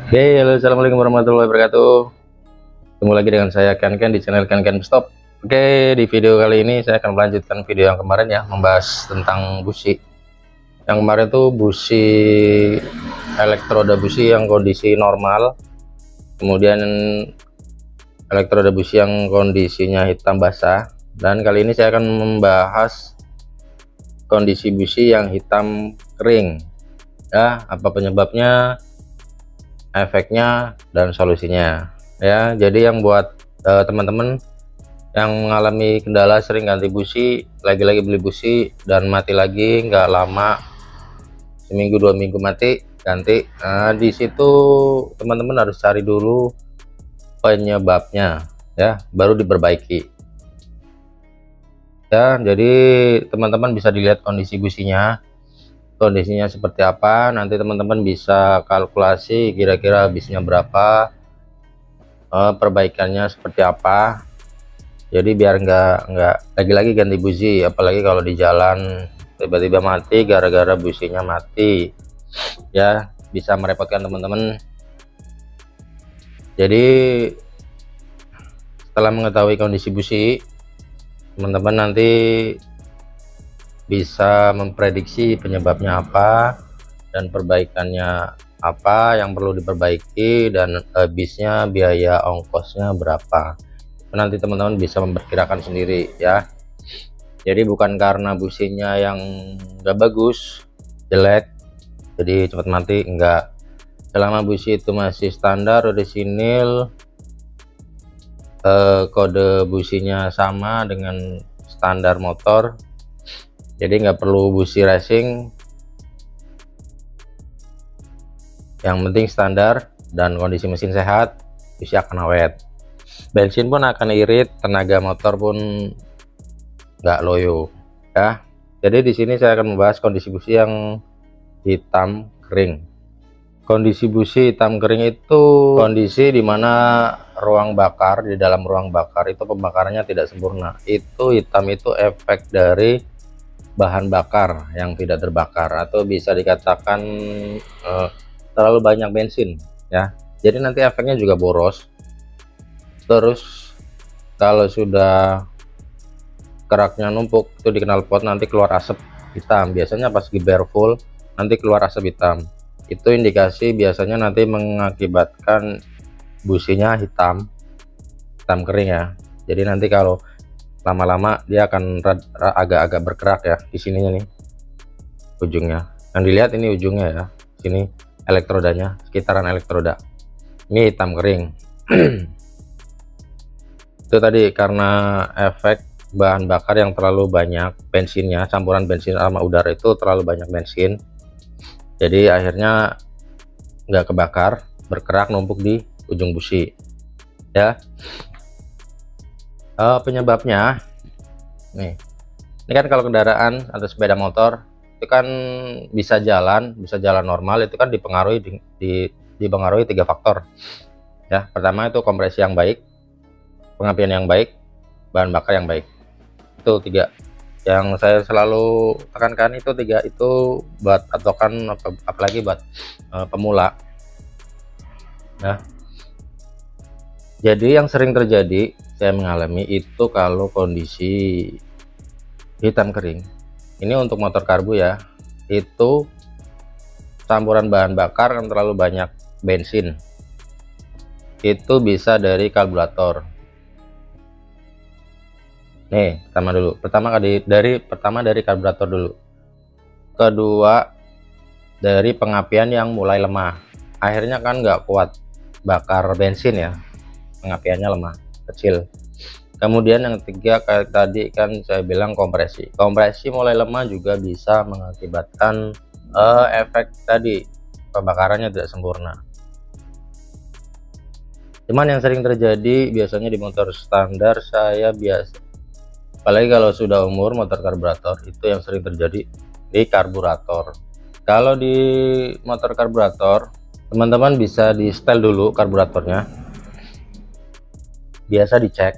Oke, halo, assalamualaikum warahmatullahi wabarakatuh. Ketemu lagi dengan saya Ken di channel Ken Stop. Oke, di video kali ini saya akan melanjutkan video yang kemarin ya, membahas tentang busi. Yang kemarin tuh busi elektroda busi yang kondisi normal, kemudian elektroda busi yang kondisinya hitam basah, dan kali ini saya akan membahas kondisi busi yang hitam kering. Ya, apa penyebabnya, efeknya, dan solusinya ya. Jadi yang buat teman-teman yang mengalami kendala sering ganti busi, lagi-lagi beli busi dan mati lagi, nggak lama, seminggu 2 minggu mati ganti. Nah, di situ teman-teman harus cari dulu penyebabnya ya, baru diperbaiki ya. Jadi teman-teman bisa dilihat kondisinya seperti apa. Nanti teman-teman bisa kalkulasi kira-kira habisnya berapa, perbaikannya seperti apa. Jadi biar nggak lagi-lagi ganti busi, apalagi kalau di jalan tiba-tiba mati gara-gara businya mati ya, bisa merepotkan teman-teman. Jadi setelah mengetahui kondisi busi, teman-teman nanti bisa memprediksi penyebabnya apa dan perbaikannya apa yang perlu diperbaiki, dan habisnya biaya ongkosnya berapa. Nanti teman-teman bisa memperkirakan sendiri ya. Jadi bukan karena businya yang nggak bagus, jelek, jadi cepat mati, enggak. Selama busi itu masih standar orisinil, kode businya sama dengan standar motor, jadi nggak perlu busi racing, yang penting standar dan kondisi mesin sehat, busi akan awet. Bensin pun akan irit, tenaga motor pun nggak loyo ya. Jadi di sini saya akan membahas kondisi busi yang hitam kering. Kondisi busi hitam kering itu kondisi dimana di dalam ruang bakar itu pembakarannya tidak sempurna. Itu hitam itu efek dari bahan bakar yang tidak terbakar, atau bisa dikatakan terlalu banyak bensin ya. Jadi nanti efeknya juga boros. Terus kalau sudah keraknya numpuk itu di knalpot, nanti keluar asap hitam. Biasanya pas geber full nanti keluar asap hitam. Itu indikasi biasanya nanti mengakibatkan businya hitam kering ya. Jadi nanti kalau lama-lama dia akan agak-agak berkerak ya di sininya nih, ujungnya. Yang dilihat ini ujungnya ya, sini elektrodanya, sekitaran elektroda ini hitam kering. Itu tadi karena efek bahan bakar yang terlalu banyak bensinnya, campuran bensin sama udara itu terlalu banyak bensin, jadi akhirnya nggak kebakar, berkerak numpuk di ujung busi ya. Penyebabnya nih, ini kan kalau kendaraan atau sepeda motor itu kan bisa jalan normal, itu kan dipengaruhi 3 faktor ya. Pertama itu kompresi yang baik, pengapian yang baik, bahan bakar yang baik. Itu 3 yang saya selalu tekankan, itu 3 itu buat patokan, apalagi buat pemula ya. Jadi yang sering terjadi saya mengalami itu kalau kondisi hitam kering ini untuk motor karbu ya, itu campuran bahan bakar yang terlalu banyak bensin. Itu bisa dari karburator. Nih, pertama dari karburator dulu. Kedua dari pengapian yang mulai lemah, akhirnya kan nggak kuat bakar bensin ya, pengapiannya lemah, kecil. Kemudian yang ketiga, kayak tadi kan saya bilang kompresi mulai lemah juga bisa mengakibatkan efek tadi, pembakarannya tidak sempurna. Cuman yang sering terjadi biasanya di motor standar saya apalagi kalau sudah umur motor karburator, itu yang sering terjadi di karburator. Kalau di motor karburator, teman-teman bisa di setel dulu karburatornya, biasa dicek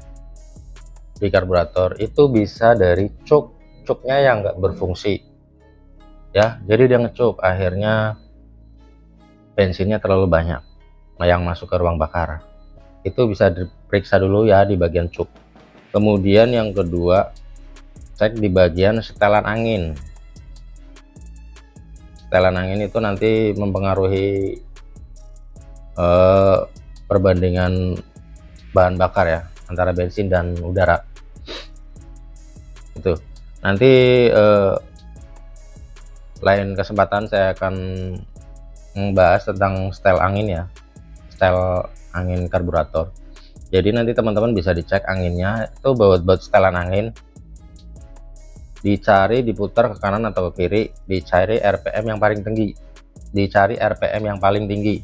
di karburator itu bisa dari cuknya yang nggak berfungsi ya. Jadi dia ngecuk, akhirnya bensinnya terlalu banyak. yang masuk ke ruang bakar. Itu bisa diperiksa dulu ya di bagian cuk. Kemudian yang kedua, cek di bagian setelan angin. Setelan angin itu nanti mempengaruhi perbandingan bahan bakar ya antara bensin dan udara. Itu nanti lain kesempatan saya akan membahas tentang setel angin ya, setel angin karburator. Jadi nanti teman-teman bisa dicek anginnya itu buat setelan angin, dicari, diputar ke kanan atau ke kiri, dicari RPM yang paling tinggi,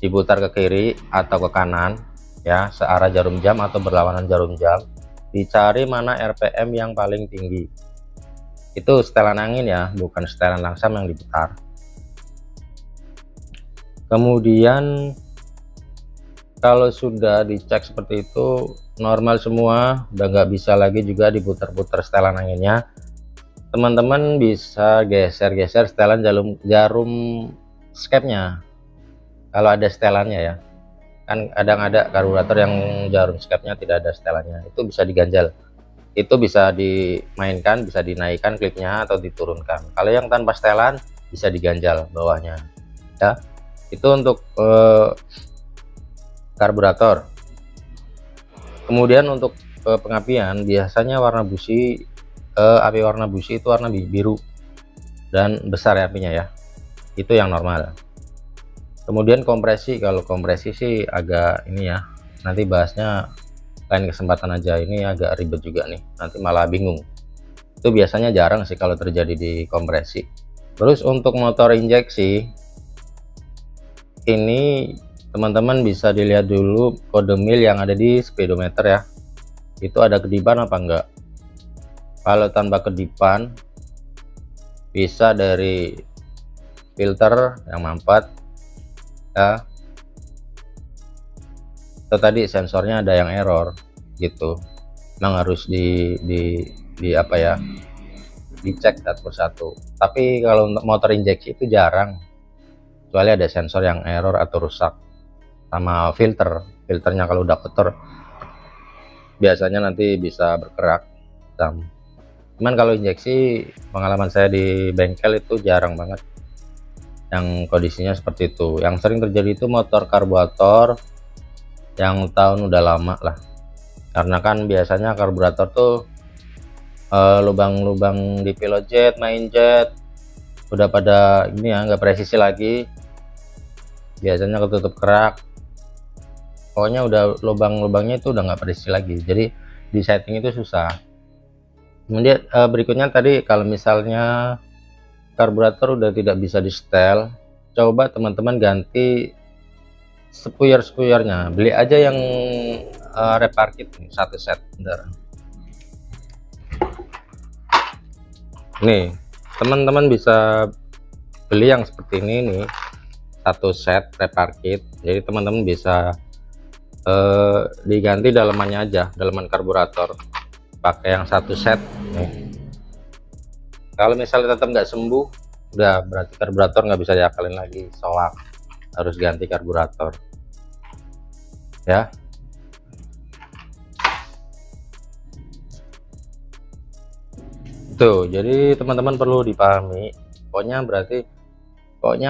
diputar ke kiri atau ke kanan ya, searah jarum jam atau berlawanan jarum jam, dicari mana RPM yang paling tinggi. Itu setelan angin ya, bukan setelan langsam yang diputar. Kemudian kalau sudah dicek seperti itu normal semua, udah nggak bisa lagi juga diputar-putar setelan anginnya, teman-teman bisa geser-geser setelan jarum skepnya kalau ada setelannya ya. Kan kadang ada karburator yang jarum skepnya tidak ada setelannya, itu bisa diganjal. Itu bisa dimainkan, bisa dinaikkan kliknya atau diturunkan. Kalau yang tanpa setelan bisa diganjal bawahnya ya. Itu untuk karburator. Kemudian untuk pengapian biasanya warna busi, api warna busi itu warna biru dan besar ya apinya ya, itu yang normal. Kemudian kompresi, kalau kompresi sih agak ini ya, nanti bahasnya lain kesempatan aja, ini agak ribet juga nih, nanti malah bingung. Itu biasanya jarang sih kalau terjadi di kompresi. Terus untuk motor injeksi ini teman-teman bisa dilihat dulu kode mil yang ada di speedometer ya, itu ada kedipan apa enggak. Kalau tanpa kedipan bisa dari filter yang mampet ya, itu tadi sensornya ada yang error gitu, memang harus di apa ya, dicek satu persatu. Tapi kalau untuk motor injeksi itu jarang, kecuali ada sensor yang error atau rusak, sama filternya kalau udah kotor biasanya nanti bisa berkerak hitam. Cuman kalau injeksi, pengalaman saya di bengkel itu jarang banget yang kondisinya seperti itu. Yang sering terjadi itu motor karburator yang tahun udah lama lah, karena kan biasanya karburator tuh lubang-lubang di pilot jet, main jet udah pada ini ya, nggak presisi lagi, biasanya ketutup kerak, pokoknya udah lubang-lubangnya itu udah nggak presisi lagi, jadi di setting itu susah. Kemudian berikutnya tadi kalau misalnya karburator udah tidak bisa di setel, coba teman-teman ganti spuyer-spuyernya, beli aja yang repair kit nih, satu set. Bentar. Nih teman-teman bisa beli yang seperti ini nih, satu set repair kit, jadi teman-teman bisa diganti dalemannya aja, daleman karburator pakai yang satu set nih. Kalau misalnya tetap nggak sembuh, udah berarti karburator nggak bisa diakalin lagi, soak, harus ganti karburator ya. Tuh, jadi teman-teman perlu dipahami, pokoknya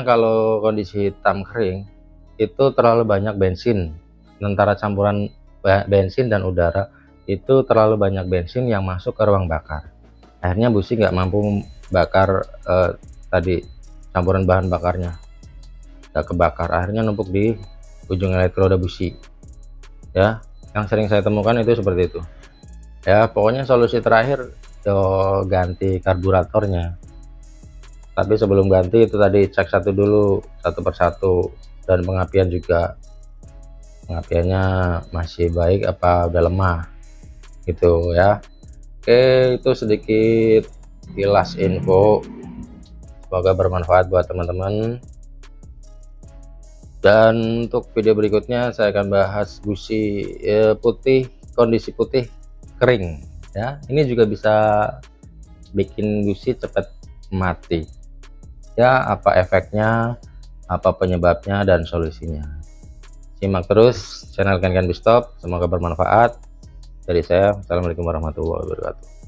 kalau kondisi hitam kering itu terlalu banyak bensin, antara campuran bensin dan udara itu terlalu banyak bensin yang masuk ke ruang bakar, akhirnya busi nggak mampu bakar tadi campuran bahan bakarnya, nggak kebakar, akhirnya numpuk di ujung elektroda busi ya. Yang sering saya temukan itu seperti itu ya. Pokoknya solusi terakhir yo ganti karburatornya, tapi sebelum ganti itu tadi cek dulu satu persatu, dan pengapian juga, pengapiannya masih baik apa udah lemah gitu ya. Oke, itu sedikit kilas info, semoga bermanfaat buat teman-teman. Dan untuk video berikutnya saya akan bahas busi putih, kondisi putih kering ya. Ini juga bisa bikin busi cepat mati ya, apa efeknya, apa penyebabnya dan solusinya. Simak terus channel Ken Ken Stop, semoga bermanfaat. Dari saya, assalamualaikum warahmatullahi wabarakatuh.